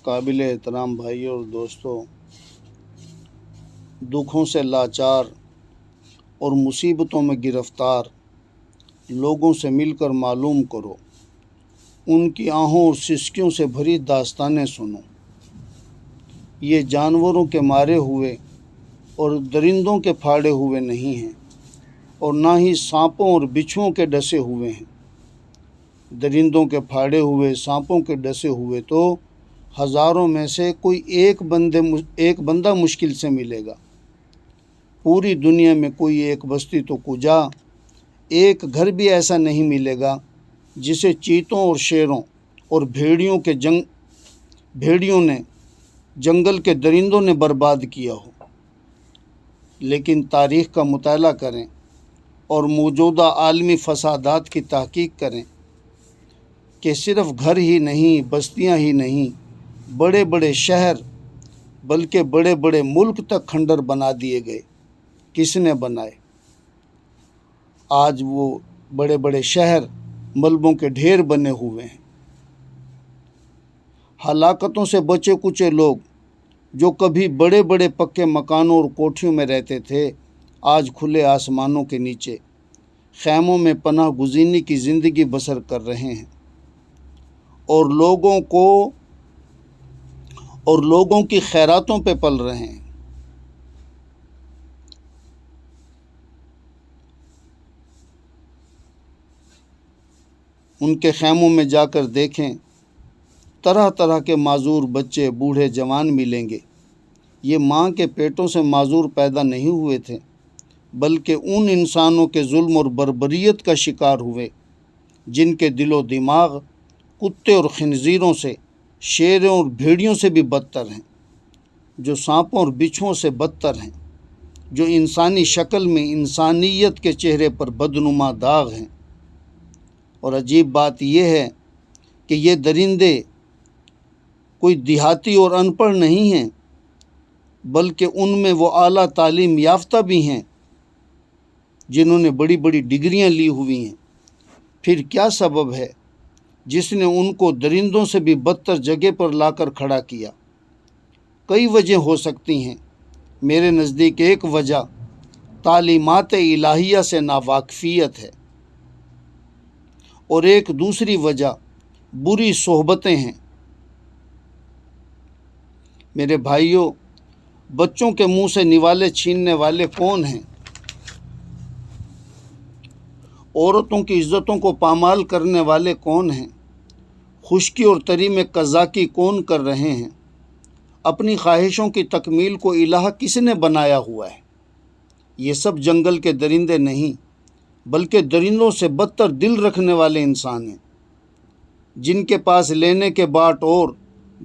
قابل احترام بھائیوں اور دوستوں، دکھوں سے لاچار اور مصیبتوں میں گرفتار لوگوں سے مل کر معلوم کرو، ان کی آہوں اور سسکیوں سے بھری داستانیں سنو۔ یہ جانوروں کے مارے ہوئے اور درندوں کے پھاڑے ہوئے نہیں ہیں، اور نہ ہی سانپوں اور بچھوؤں کے ڈسے ہوئے ہیں۔ درندوں کے پھاڑے ہوئے، سانپوں کے ڈسے ہوئے تو ہزاروں میں سے کوئی ایک بندہ مشکل سے ملے گا۔ پوری دنیا میں کوئی ایک بستی تو کجا ایک گھر بھی ایسا نہیں ملے گا جسے چیتوں اور شیروں اور بھیڑیوں نے، جنگل کے درندوں نے برباد کیا ہو۔ لیکن تاریخ کا مطالعہ کریں اور موجودہ عالمی فسادات کی تحقیق کریں کہ صرف گھر ہی نہیں، بستیاں ہی نہیں، بڑے بڑے شہر بلکہ بڑے بڑے ملک تک کھنڈر بنا دیے گئے۔ کس نے بنائے؟ آج وہ بڑے بڑے شہر ملبوں کے ڈھیر بنے ہوئے ہیں۔ ہلاکتوں سے بچے کچے لوگ جو کبھی بڑے بڑے پکے مکانوں اور کوٹھیوں میں رہتے تھے، آج کھلے آسمانوں کے نیچے خیموں میں پناہ گزینی کی زندگی بسر کر رہے ہیں، اور لوگوں کی خیراتوں پہ پل رہے ہیں۔ ان کے خیموں میں جا کر دیکھیں، طرح طرح کے معذور بچے، بوڑھے جوان ملیں گے۔ یہ ماں کے پیٹوں سے معذور پیدا نہیں ہوئے تھے، بلکہ ان انسانوں کے ظلم اور بربریت کا شکار ہوئے جن کے دل و دماغ کتے اور خنزیروں سے، شیروں اور بھیڑیوں سے بھی بدتر ہیں، جو سانپوں اور بچھوؤں سے بدتر ہیں، جو انسانی شکل میں انسانیت کے چہرے پر بدنما داغ ہیں۔ اور عجیب بات یہ ہے کہ یہ درندے کوئی دیہاتی اور ان پڑھ نہیں ہیں، بلکہ ان میں وہ اعلیٰ تعلیم یافتہ بھی ہیں جنہوں نے بڑی بڑی ڈگریاں لی ہوئی ہیں۔ پھر کیا سبب ہے جس نے ان کو درندوں سے بھی بدتر جگہ پر لا کر کھڑا کیا؟ کئی وجہ ہو سکتی ہیں۔ میرے نزدیک ایک وجہ تعلیمات الہیہ سے ناواقفیت ہے، اور ایک دوسری وجہ بری صحبتیں ہیں۔ میرے بھائیوں، بچوں کے منہ سے نوالے چھیننے والے کون ہیں؟ عورتوں کی عزتوں کو پامال کرنے والے کون ہیں؟ خشکی اور تری میں قزاقی کون کر رہے ہیں؟ اپنی خواہشوں کی تکمیل کو الہ کس نے بنایا ہوا ہے؟ یہ سب جنگل کے درندے نہیں، بلکہ درندوں سے بدتر دل رکھنے والے انسان ہیں، جن کے پاس لینے کے باٹ اور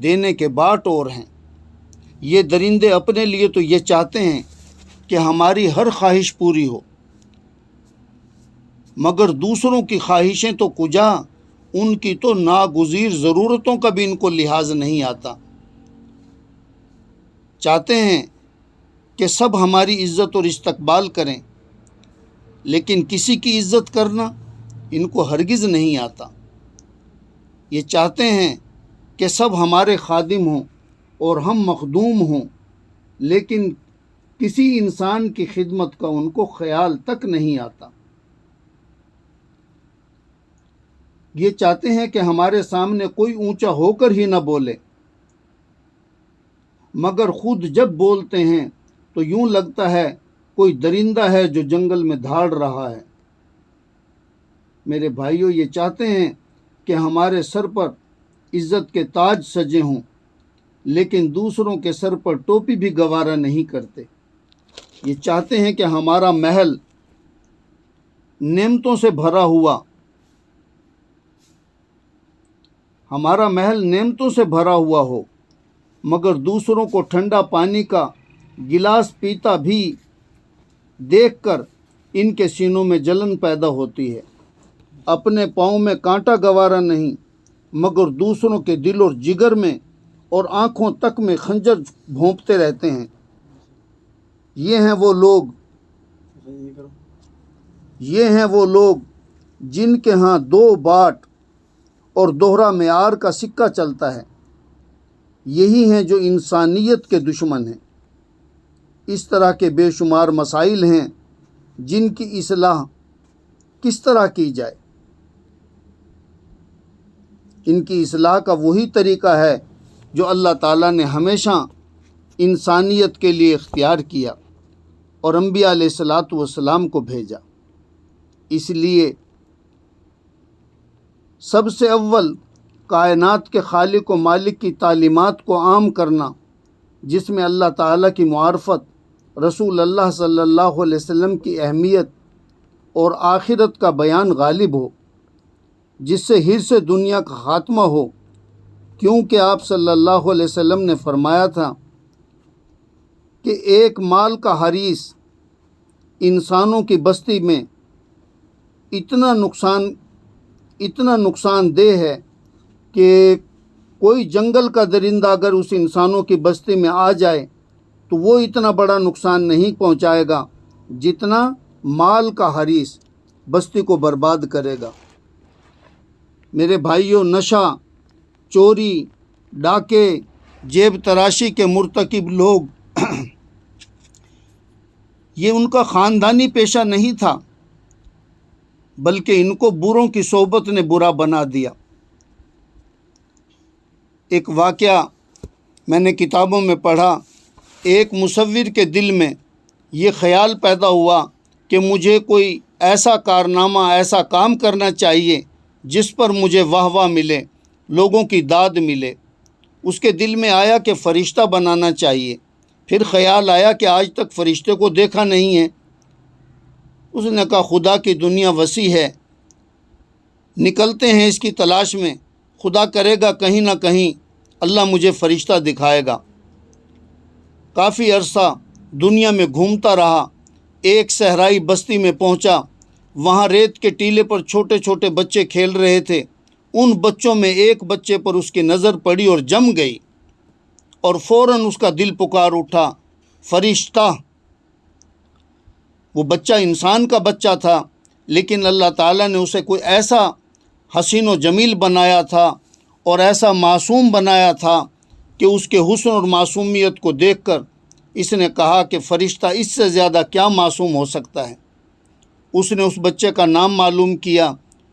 دینے کے باٹ اور ہیں۔ یہ درندے اپنے لیے تو یہ چاہتے ہیں کہ ہماری ہر خواہش پوری ہو، مگر دوسروں کی خواہشیں تو کجا، ان کی تو ناگزیر ضرورتوں کا بھی ان کو لحاظ نہیں آتا۔ چاہتے ہیں کہ سب ہماری عزت اور استقبال کریں، لیکن کسی کی عزت کرنا ان کو ہرگز نہیں آتا۔ یہ چاہتے ہیں کہ سب ہمارے خادم ہوں اور ہم مخدوم ہوں، لیکن کسی انسان کی خدمت کا ان کو خیال تک نہیں آتا۔ یہ چاہتے ہیں کہ ہمارے سامنے کوئی اونچا ہو کر ہی نہ بولے، مگر خود جب بولتے ہیں تو یوں لگتا ہے کوئی درندہ ہے جو جنگل میں دھاڑ رہا ہے۔ میرے بھائیوں، یہ چاہتے ہیں کہ ہمارے سر پر عزت کے تاج سجے ہوں، لیکن دوسروں کے سر پر ٹوپی بھی گوارا نہیں کرتے۔ یہ چاہتے ہیں کہ ہمارا محل نعمتوں سے بھرا ہوا ہو، مگر دوسروں کو ٹھنڈا پانی کا گلاس پیتا بھی دیکھ کر ان کے سینوں میں جلن پیدا ہوتی ہے۔ اپنے پاؤں میں کانٹا گوارا نہیں، مگر دوسروں کے دل اور جگر میں اور آنکھوں تک میں خنجر بھونپتے رہتے ہیں۔ یہ ہیں وہ لوگ جن کے ہاں دو باٹ اور دوہرا معیار کا سکہ چلتا ہے۔ یہی ہیں جو انسانیت کے دشمن ہیں۔ اس طرح کے بے شمار مسائل ہیں جن کی اصلاح کس طرح کی جائے۔ ان کی اصلاح کا وہی طریقہ ہے جو اللہ تعالیٰ نے ہمیشہ انسانیت کے لیے اختیار کیا اور انبیاء علیہ الصلاۃ والسلام کو بھیجا۔ اس لیے سب سے اول کائنات کے خالق و مالک کی تعلیمات کو عام کرنا، جس میں اللہ تعالیٰ کی معرفت، رسول اللہ صلی اللہ علیہ وسلم کی اہمیت اور آخرت کا بیان غالب ہو، جس سے حرص دنیا کا خاتمہ ہو، کیونکہ آپ صلی اللہ علیہ وسلم نے فرمایا تھا کہ ایک مال کا حریص انسانوں کی بستی میں اتنا نقصان دہ ہے کہ کوئی جنگل کا درندہ اگر اس انسانوں کی بستی میں آ جائے تو وہ اتنا بڑا نقصان نہیں پہنچائے گا جتنا مال کا حریص بستی کو برباد کرے گا۔ میرے بھائیوں، نشہ، چوری، ڈاکے، جیب تراشی کے مرتکب لوگ یہ ان کا خاندانی پیشہ نہیں تھا، بلکہ ان کو بروں کی صحبت نے برا بنا دیا۔ ایک واقعہ میں نے کتابوں میں پڑھا، ایک مصور کے دل میں یہ خیال پیدا ہوا کہ مجھے کوئی ایسا کارنامہ، ایسا کام کرنا چاہیے جس پر مجھے واہ واہ ملے، لوگوں کی داد ملے۔ اس کے دل میں آیا کہ فرشتہ بنانا چاہیے۔ پھر خیال آیا کہ آج تک فرشتے کو دیکھا نہیں ہے۔ اس نے کہا خدا کی دنیا وسیع ہے، نکلتے ہیں اس کی تلاش میں، خدا کرے گا کہیں نہ کہیں اللہ مجھے فرشتہ دکھائے گا۔ کافی عرصہ دنیا میں گھومتا رہا، ایک صحرائی بستی میں پہنچا۔ وہاں ریت کے ٹیلے پر چھوٹے چھوٹے بچے کھیل رہے تھے۔ ان بچوں میں ایک بچے پر اس کی نظر پڑی اور جم گئی، اور فوراً اس کا دل پکار اٹھا، فرشتہ۔ وہ بچہ انسان کا بچہ تھا، لیکن اللہ تعالیٰ نے اسے کوئی ایسا حسین و جمیل بنایا تھا اور ایسا معصوم بنایا تھا کہ اس کے حسن اور معصومیت کو دیکھ کر اس نے کہا کہ فرشتہ اس سے زیادہ کیا معصوم ہو سکتا ہے۔ اس نے اس بچے کا نام معلوم کیا،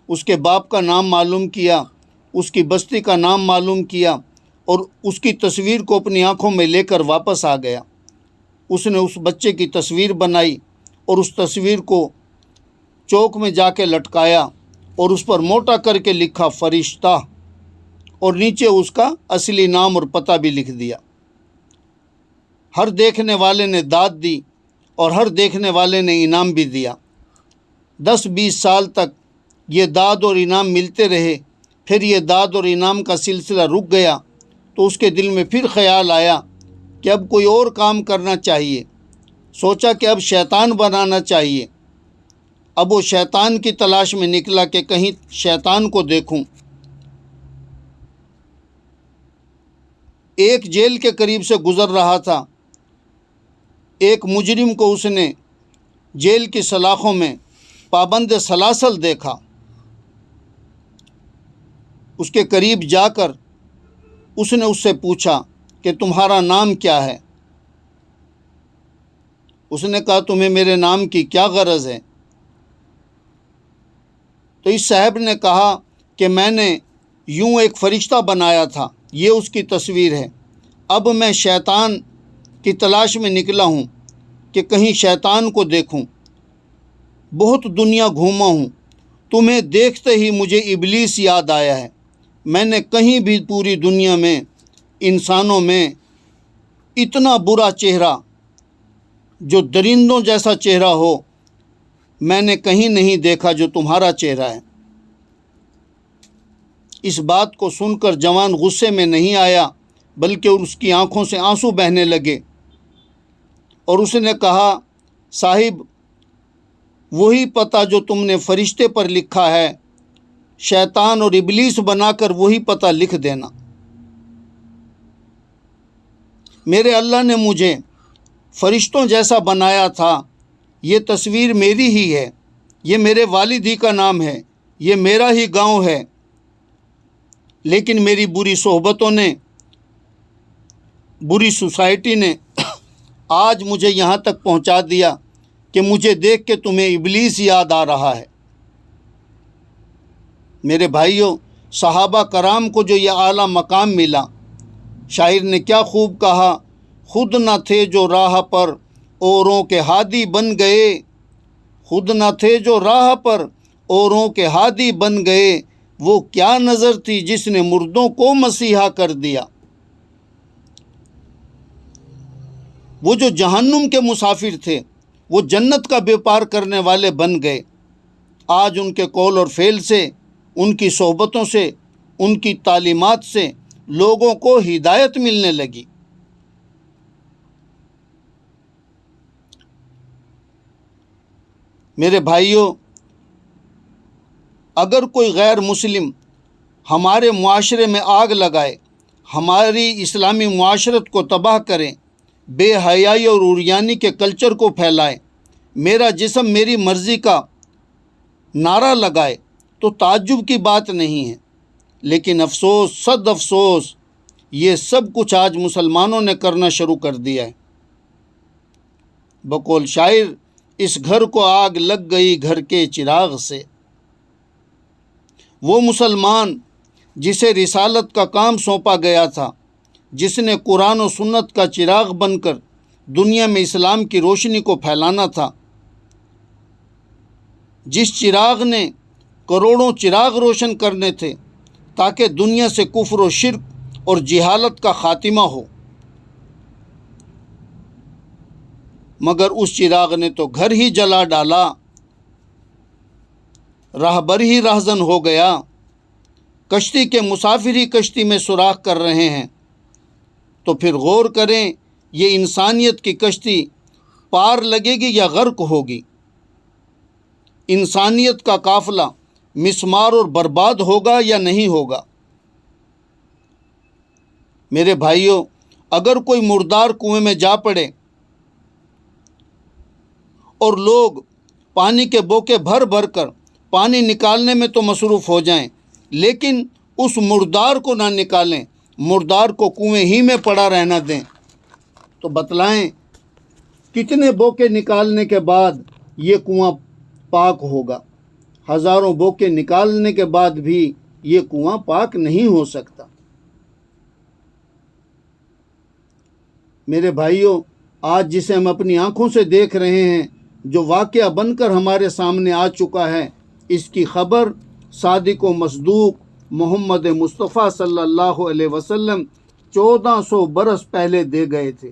اس کے باپ کا نام معلوم کیا، اس کی بستی کا نام معلوم کیا، اور اس کی تصویر کو اپنی آنکھوں میں لے کر واپس آ گیا۔ اس نے اس بچے کی تصویر بنائی اور اس تصویر کو چوک میں جا کے لٹکایا اور اس پر موٹا کر کے لکھا فرشتہ، اور نیچے اس کا اصلی نام اور پتہ بھی لکھ دیا۔ ہر دیکھنے والے نے داد دی اور ہر دیکھنے والے نے انعام بھی دیا۔ 10-20 سال تک یہ داد اور انعام ملتے رہے۔ پھر یہ داد اور انعام کا سلسلہ رک گیا تو اس کے دل میں پھر خیال آیا کہ اب کوئی اور کام کرنا چاہیے۔ سوچا کہ اب شیطان بنانا چاہیے۔ اب وہ شیطان کی تلاش میں نکلا کہ کہیں شیطان کو دیکھوں۔ ایک جیل کے قریب سے گزر رہا تھا۔ ایک مجرم کو اس نے جیل کی سلاخوں میں پابند سلاسل دیکھا۔ اس کے قریب جا کر اس نے اس سے پوچھا کہ تمہارا نام کیا ہے؟ اس نے کہا تمہیں میرے نام کی کیا غرض ہے؟ تو اس صاحب نے کہا کہ میں نے یوں ایک فرشتہ بنایا تھا، یہ اس کی تصویر ہے۔ اب میں شیطان کی تلاش میں نکلا ہوں کہ کہیں شیطان کو دیکھوں۔ بہت دنیا گھوما ہوں، تمہیں دیکھتے ہی مجھے ابلیس یاد آیا ہے۔ میں نے کہیں بھی پوری دنیا میں انسانوں میں اتنا برا چہرہ جو درندوں جیسا چہرہ ہو میں نے کہیں نہیں دیکھا جو تمہارا چہرہ ہے۔ اس بات کو سن کر جوان غصے میں نہیں آیا، بلکہ اس کی آنکھوں سے آنسو بہنے لگے، اور اس نے کہا صاحب وہی پتہ جو تم نے فرشتے پر لکھا ہے، شیطان اور ابلیس بنا کر وہی پتہ لکھ دینا۔ میرے اللہ نے مجھے فرشتوں جیسا بنایا تھا، یہ تصویر میری ہی ہے، یہ میرے والد ہی کا نام ہے، یہ میرا ہی گاؤں ہے، لیکن میری بری صحبتوں نے بری سوسائٹی نے آج مجھے یہاں تک پہنچا دیا کہ مجھے دیکھ کے تمہیں ابلیس یاد آ رہا ہے۔ میرے بھائیوں، صحابہ کرام کو جو یہ اعلیٰ مقام ملا، شاعر نے کیا خوب کہا، خود نہ تھے جو راہ پر اوروں کے ہادی بن گئے، خود نہ تھے جو راہ پر اوروں کے ہادی بن گئے، وہ کیا نظر تھی جس نے مردوں کو مسیحا کر دیا۔ وہ جو جہنم کے مسافر تھے وہ جنت کا بیپار کرنے والے بن گئے۔ آج ان کے قول اور فعل سے، ان کی صحبتوں سے، ان کی تعلیمات سے لوگوں کو ہدایت ملنے لگی۔ میرے بھائیوں، اگر کوئی غیر مسلم ہمارے معاشرے میں آگ لگائے، ہماری اسلامی معاشرت کو تباہ کرے، بے حیائی اور عریانی کے کلچر کو پھیلائے، میرا جسم میری مرضی کا نعرہ لگائے، تو تعجب کی بات نہیں ہے۔ لیکن افسوس، صد افسوس، یہ سب کچھ آج مسلمانوں نے کرنا شروع کر دیا ہے۔ بقول شاعر، اس گھر کو آگ لگ گئی گھر کے چراغ سے۔ وہ مسلمان جسے رسالت کا کام سونپا گیا تھا، جس نے قرآن و سنت کا چراغ بن کر دنیا میں اسلام کی روشنی کو پھیلانا تھا، جس چراغ نے کروڑوں چراغ روشن کرنے تھے تاکہ دنیا سے کفر و شرک اور جہالت کا خاتمہ ہو، مگر اس چراغ نے تو گھر ہی جلا ڈالا، راہبر ہی رہزن ہو گیا، کشتی کے مسافر ہی کشتی میں سوراخ کر رہے ہیں۔ تو پھر غور کریں، یہ انسانیت کی کشتی پار لگے گی یا غرق ہوگی؟ انسانیت کا قافلہ مسمار اور برباد ہوگا یا نہیں ہوگا؟ میرے بھائیوں، اگر کوئی مردار کنویں میں جا پڑے اور لوگ پانی کے بوکے بھر بھر کر پانی نکالنے میں تو مصروف ہو جائیں، لیکن اس مردار کو نہ نکالیں، مردار کو کنویں ہی میں پڑا رہنا دیں، تو بتلائیں کتنے بوکے نکالنے کے بعد یہ کنواں پاک ہوگا؟ ہزاروں بوکے نکالنے کے بعد بھی یہ کنواں پاک نہیں ہو سکتا۔ میرے بھائیوں، آج جسے ہم اپنی آنکھوں سے دیکھ رہے ہیں، جو واقعہ بن کر ہمارے سامنے آ چکا ہے، اس کی خبر صادق و مصدوق محمد مصطفیٰ صلی اللہ علیہ وسلم 1400 برس پہلے دے گئے تھے۔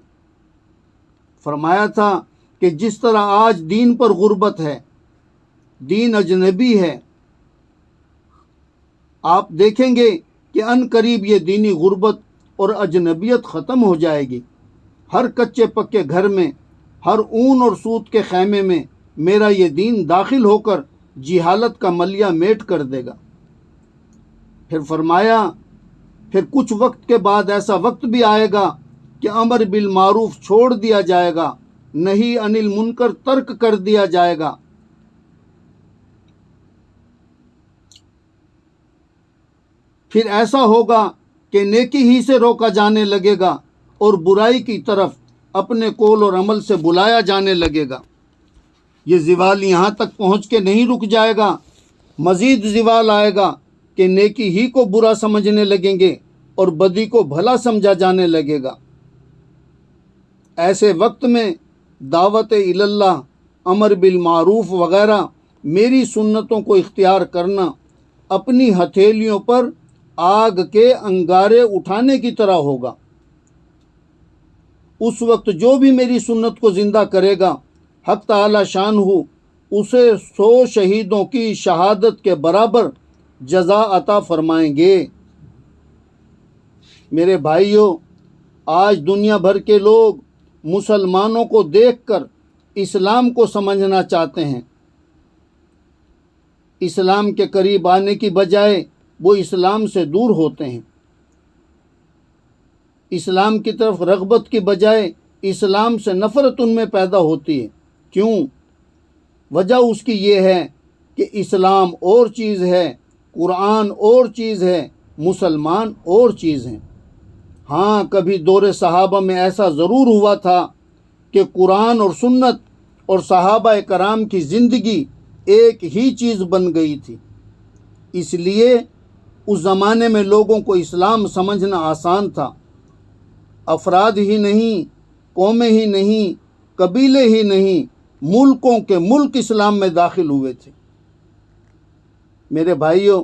فرمایا تھا کہ جس طرح آج دین پر غربت ہے، دین اجنبی ہے، آپ دیکھیں گے کہ ان قریب یہ دینی غربت اور اجنبیت ختم ہو جائے گی۔ ہر کچے پکے گھر میں، ہر اون اور سوت کے خیمے میں میرا یہ دین داخل ہو کر جہالت کا ملیہ میٹ کر دے گا۔ پھر فرمایا، پھر کچھ وقت کے بعد ایسا وقت بھی آئے گا کہ امر بالمعروف چھوڑ دیا جائے گا، نہی عن المنکر ترک کر دیا جائے گا۔ پھر ایسا ہوگا کہ نیکی ہی سے روکا جانے لگے گا اور برائی کی طرف اپنے قول اور عمل سے بلایا جانے لگے گا۔ یہ زوال یہاں تک پہنچ کے نہیں رک جائے گا، مزید زوال آئے گا کہ نیکی ہی کو برا سمجھنے لگیں گے اور بدی کو بھلا سمجھا جانے لگے گا۔ ایسے وقت میں دعوت اللہ، امر بالمعروف وغیرہ میری سنتوں کو اختیار کرنا اپنی ہتھیلیوں پر آگ کے انگارے اٹھانے کی طرح ہوگا۔ اس وقت جو بھی میری سنت کو زندہ کرے گا، حق تعالی شان ہو اسے 100 شہیدوں کی شہادت کے برابر جزا عطا فرمائیں گے۔ میرے بھائیوں، آج دنیا بھر کے لوگ مسلمانوں کو دیکھ کر اسلام کو سمجھنا چاہتے ہیں۔ اسلام کے قریب آنے کی بجائے وہ اسلام سے دور ہوتے ہیں۔ اسلام کی طرف رغبت کی بجائے اسلام سے نفرت ان میں پیدا ہوتی ہے۔ کیوں؟ وجہ اس کی یہ ہے کہ اسلام اور چیز ہے، قرآن اور چیز ہے، مسلمان اور چیز ہیں۔ ہاں کبھی دور صحابہ میں ایسا ضرور ہوا تھا کہ قرآن اور سنت اور صحابہ کرام کی زندگی ایک ہی چیز بن گئی تھی۔ اس لیے اس زمانے میں لوگوں کو اسلام سمجھنا آسان تھا۔ افراد ہی نہیں، قومیں ہی نہیں، قبیلے ہی نہیں، ملکوں کے ملک اسلام میں داخل ہوئے تھے۔ میرے بھائیوں،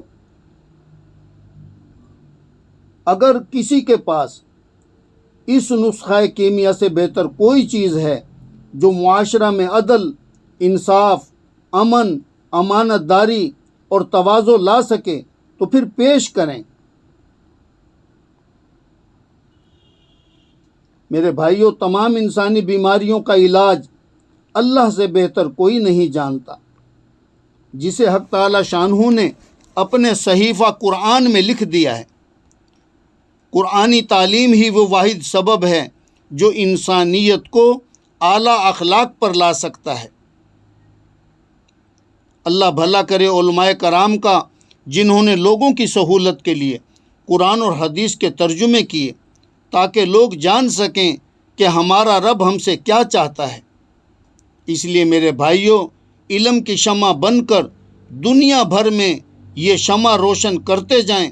اگر کسی کے پاس اس نسخہ کیمیا سے بہتر کوئی چیز ہے جو معاشرہ میں عدل، انصاف، امن، امانت داری اور تواضع لا سکے تو پھر پیش کریں۔ میرے بھائیوں، تمام انسانی بیماریوں کا علاج اللہ سے بہتر کوئی نہیں جانتا، جسے حق تعالی شانہ نے اپنے صحیفہ قرآن میں لکھ دیا ہے۔ قرآنی تعلیم ہی وہ واحد سبب ہے جو انسانیت کو اعلیٰ اخلاق پر لا سکتا ہے۔ اللہ بھلا کرے علماء کرام کا، جنہوں نے لوگوں کی سہولت کے لیے قرآن اور حدیث کے ترجمے کیے تاکہ لوگ جان سکیں کہ ہمارا رب ہم سے کیا چاہتا ہے۔ اس لیے میرے بھائیوں، علم کی شمع بن کر دنیا بھر میں یہ شمع روشن کرتے جائیں۔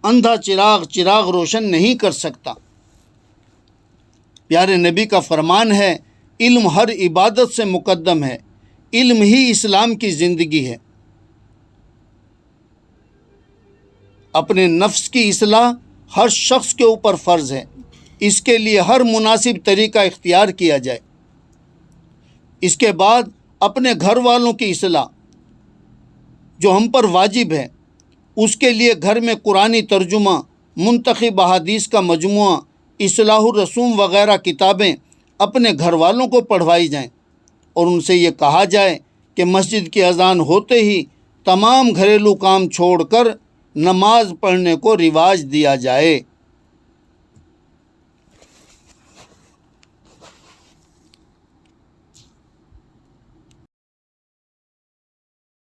اندھا چراغ چراغ روشن نہیں کر سکتا۔ پیارے نبی کا فرمان ہے، علم ہر عبادت سے مقدم ہے، علم ہی اسلام کی زندگی ہے۔ اپنے نفس کی اصلاح ہر شخص کے اوپر فرض ہے، اس کے لیے ہر مناسب طریقہ اختیار کیا جائے۔ اس کے بعد اپنے گھر والوں کی اصلاح جو ہم پر واجب ہے، اس کے لیے گھر میں قرآنی ترجمہ، منتخب احادیث کا مجموعہ، اصلاح الرسوم وغیرہ کتابیں اپنے گھر والوں کو پڑھوائی جائیں، اور ان سے یہ کہا جائے کہ مسجد کی اذان ہوتے ہی تمام گھریلو کام چھوڑ کر نماز پڑھنے کو رواج دیا جائے۔